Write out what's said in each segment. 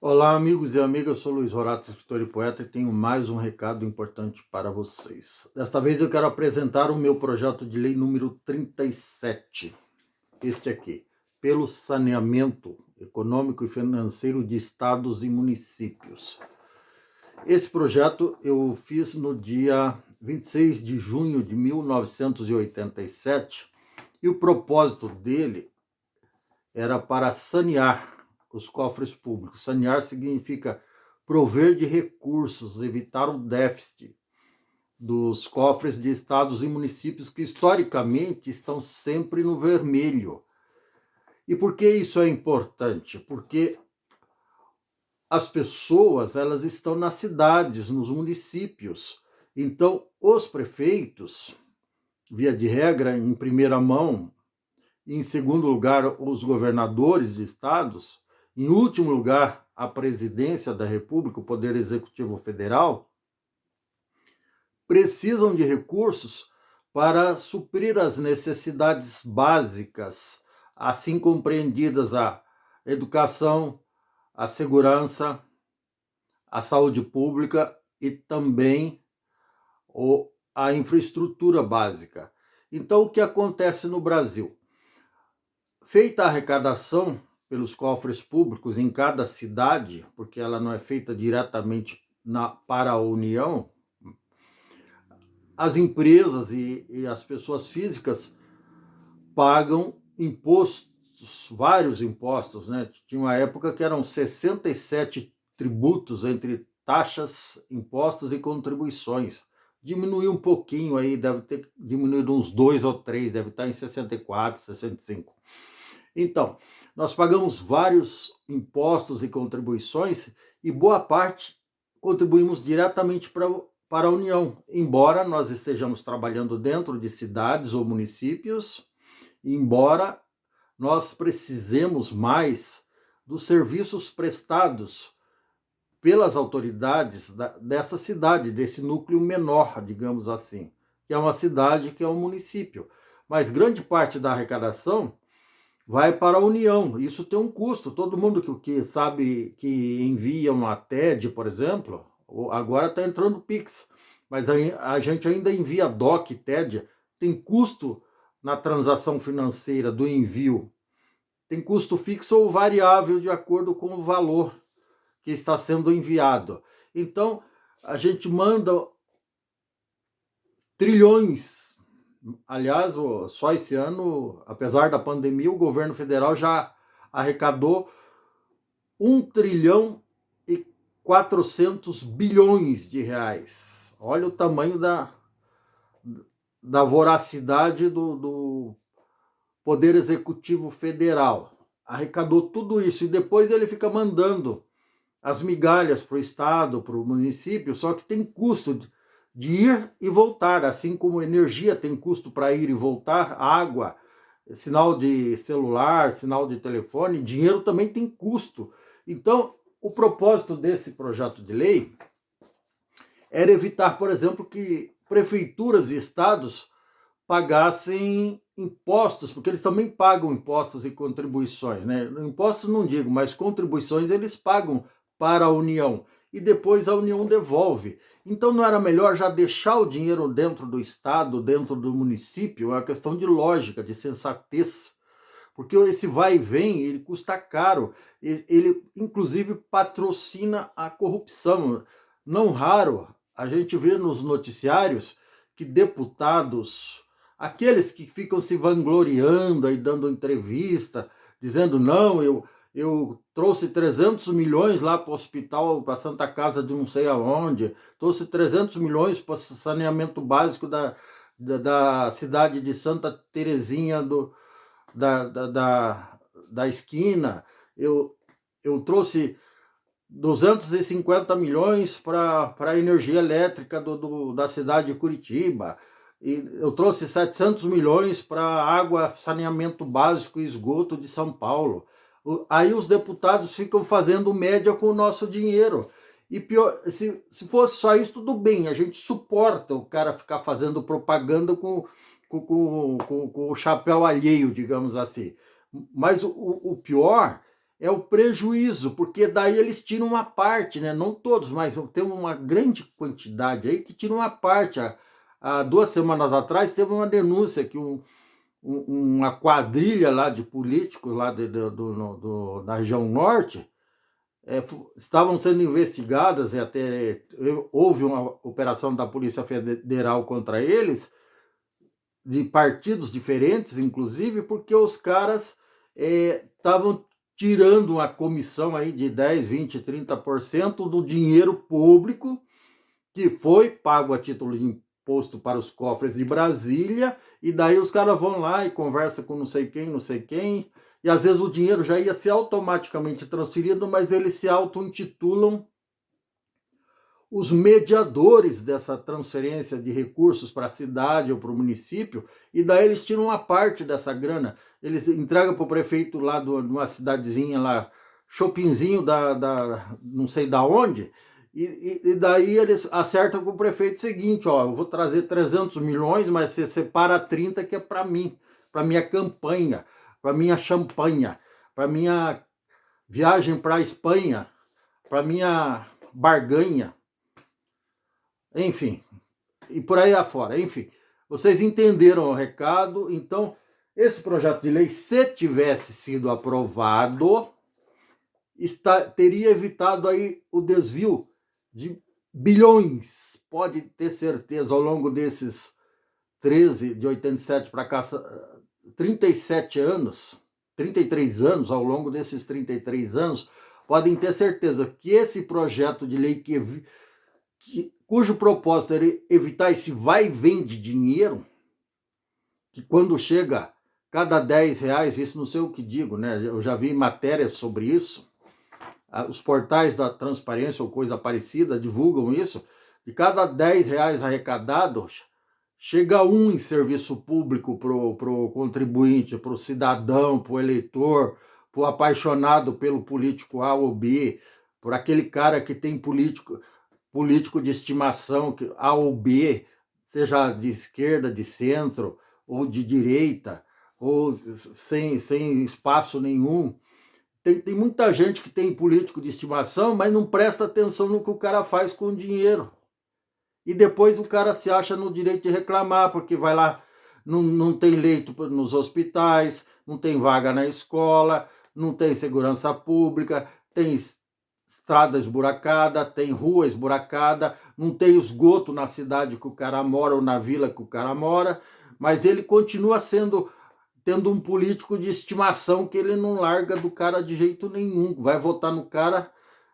Olá, amigos e amigas, eu sou Luiz Horácio, escritor e poeta, e tenho mais um recado importante para vocês. Desta vez eu quero apresentar o meu projeto de lei número 37, este aqui, pelo saneamento econômico e financeiro de estados e municípios. Esse projeto eu fiz no dia 26 de junho de 1987 e o propósito dele era para sanear os cofres públicos. Sanear significa prover de recursos, evitar o déficit dos cofres de estados e municípios que historicamente estão sempre no vermelho. E por que isso é importante? Porque as pessoas, elas estão nas cidades, nos municípios. Então, os prefeitos, via de regra, em primeira mão, e em segundo lugar, os governadores de estados, em último lugar, a presidência da República, o Poder Executivo Federal, precisam de recursos para suprir as necessidades básicas, assim compreendidas a educação, a segurança, a saúde pública e também a infraestrutura básica. Então, o que acontece no Brasil? Feita a arrecadação pelos cofres públicos em cada cidade, porque ela não é feita diretamente para a União, as empresas e as pessoas físicas pagam impostos, vários impostos, né? Tinha uma época que eram 67 tributos entre taxas, impostos e contribuições. Diminuiu um pouquinho aí, deve ter diminuído uns 2 ou 3, deve estar em 64, 65. Então, nós pagamos vários impostos e contribuições e boa parte contribuímos diretamente para a União, embora nós estejamos trabalhando dentro de cidades ou municípios, embora nós precisemos mais dos serviços prestados pelas autoridades dessa cidade, desse núcleo menor, digamos assim, que é uma cidade, que é um município. Mas grande parte da arrecadação vai para a União. Isso tem um custo. Todo mundo que sabe que envia uma TED, por exemplo, agora está entrando o Pix, mas a gente ainda envia DOC, TED, tem custo na transação financeira do envio. Tem custo fixo ou variável de acordo com o valor que está sendo enviado. Então, a gente manda trilhões. Aliás, só esse ano, apesar da pandemia, o governo federal já arrecadou 1,4 trilhão de reais. Olha o tamanho da voracidade do Poder Executivo Federal. Arrecadou tudo isso e depois ele fica mandando as migalhas para o estado, para o município, só que tem custo de ir e voltar, assim como energia tem custo para ir e voltar, água, sinal de celular, sinal de telefone, dinheiro também tem custo. Então, o propósito desse projeto de lei era evitar, por exemplo, que prefeituras e estados pagassem impostos, porque eles também pagam impostos e contribuições, né? Impostos não digo, mas contribuições eles pagam para a União e depois a União devolve. Então não era melhor já deixar o dinheiro dentro do estado, dentro do município? É uma questão de lógica, de sensatez, porque esse vai e vem, ele custa caro, ele inclusive patrocina a corrupção. Não raro a gente vê nos noticiários que deputados, aqueles que ficam se vangloriando aí, dando entrevista, dizendo, não, eu trouxe 300 milhões lá para o hospital, para a Santa Casa de não sei aonde, trouxe 300 milhões para o saneamento básico da cidade de Santa Terezinha da esquina, eu trouxe 250 milhões para a energia elétrica da cidade de Curitiba, e eu trouxe 700 milhões para água, saneamento básico e esgoto de São Paulo. Aí os deputados ficam fazendo média com o nosso dinheiro. E pior, se fosse só isso, tudo bem, a gente suporta o cara ficar fazendo propaganda com o chapéu alheio, digamos assim. Mas o pior é o prejuízo, porque daí eles tiram uma parte, né? Não todos, mas tem uma grande quantidade aí que tira uma parte. Há 2 semanas atrás teve uma denúncia que uma quadrilha lá de políticos lá da região norte estavam sendo investigadas e até houve uma operação da Polícia Federal contra eles, de partidos diferentes, inclusive, porque os caras estavam tirando uma comissão aí de 10, 20, 30% do dinheiro público que foi pago a título de imposto para os cofres de Brasília, e daí os caras vão lá e conversam com não sei quem, e às vezes o dinheiro já ia ser automaticamente transferido, mas eles se auto-intitulam os mediadores dessa transferência de recursos para a cidade ou para o município, e daí eles tiram uma parte dessa grana, eles entregam para o prefeito lá de uma cidadezinha lá, shoppingzinho não sei da onde, e daí eles acertam com o prefeito o seguinte, ó, eu vou trazer 300 milhões, mas você separa 30 que é para mim, para minha campanha, para minha champanha, para minha viagem para a Espanha, para minha barganha, enfim, e por aí afora. Enfim, vocês entenderam o recado. Então, esse projeto de lei, se tivesse sido aprovado, teria evitado aí o desvio de bilhões, pode ter certeza, ao longo desses 13, de 87 para cá, 37 anos, 33 anos, ao longo desses 33 anos, podem ter certeza que esse projeto de lei cujo propósito era evitar esse vai e vem de dinheiro, que quando chega cada 10 reais, isso não sei o que digo, né? Eu já vi matérias sobre isso, os portais da transparência ou coisa parecida divulgam isso, de cada 10 reais arrecadados, chega um em serviço público pro contribuinte, pro cidadão, pro eleitor, pro apaixonado pelo político A ou B, por aquele cara que tem político de estimação, A ou B, seja de esquerda, de centro, ou de direita, ou sem espaço nenhum. Tem muita gente que tem político de estimação, mas não presta atenção no que o cara faz com o dinheiro. E depois o cara se acha no direito de reclamar, porque vai lá, não tem leito nos hospitais, não tem vaga na escola, não tem segurança pública, tem estrada esburacada, tem rua esburacada, não tem esgoto na cidade que o cara mora ou na vila que o cara mora, mas ele continua tendo um político de estimação que ele não larga do cara de jeito nenhum. Vai votar no cara,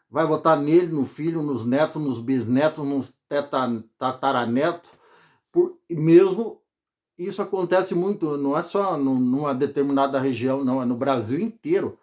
vai votar nele, no filho, nos netos, nos bisnetos, nos tataranetos. Mesmo isso acontece muito, não é só numa determinada região, não, é no Brasil inteiro.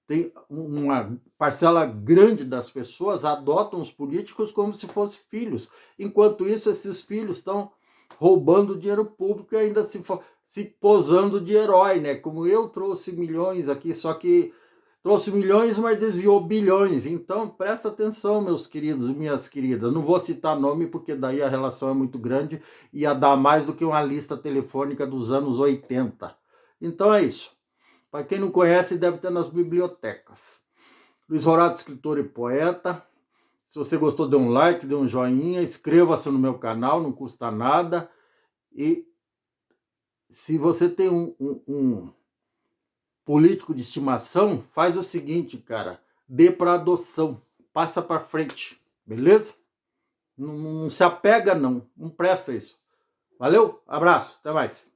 Tem uma parcela grande das pessoas adotam os políticos como se fossem filhos. Enquanto isso, esses filhos estão roubando dinheiro público e ainda se posando de herói, né? Como eu trouxe milhões aqui, só que trouxe milhões, mas desviou bilhões. Então, presta atenção, meus queridos e minhas queridas. Não vou citar nome, porque daí a relação é muito grande e ia dar mais do que uma lista telefônica dos anos 80. Então é isso. Para quem não conhece, deve ter nas bibliotecas. Luiz Horácio, escritor e poeta. Se você gostou, dê um like, dê um joinha, inscreva-se no meu canal, não custa nada. E se você tem um político de estimação, faz o seguinte, cara, dê para adoção, passa para frente, beleza? Não se apega não presta isso. Valeu, abraço, até mais.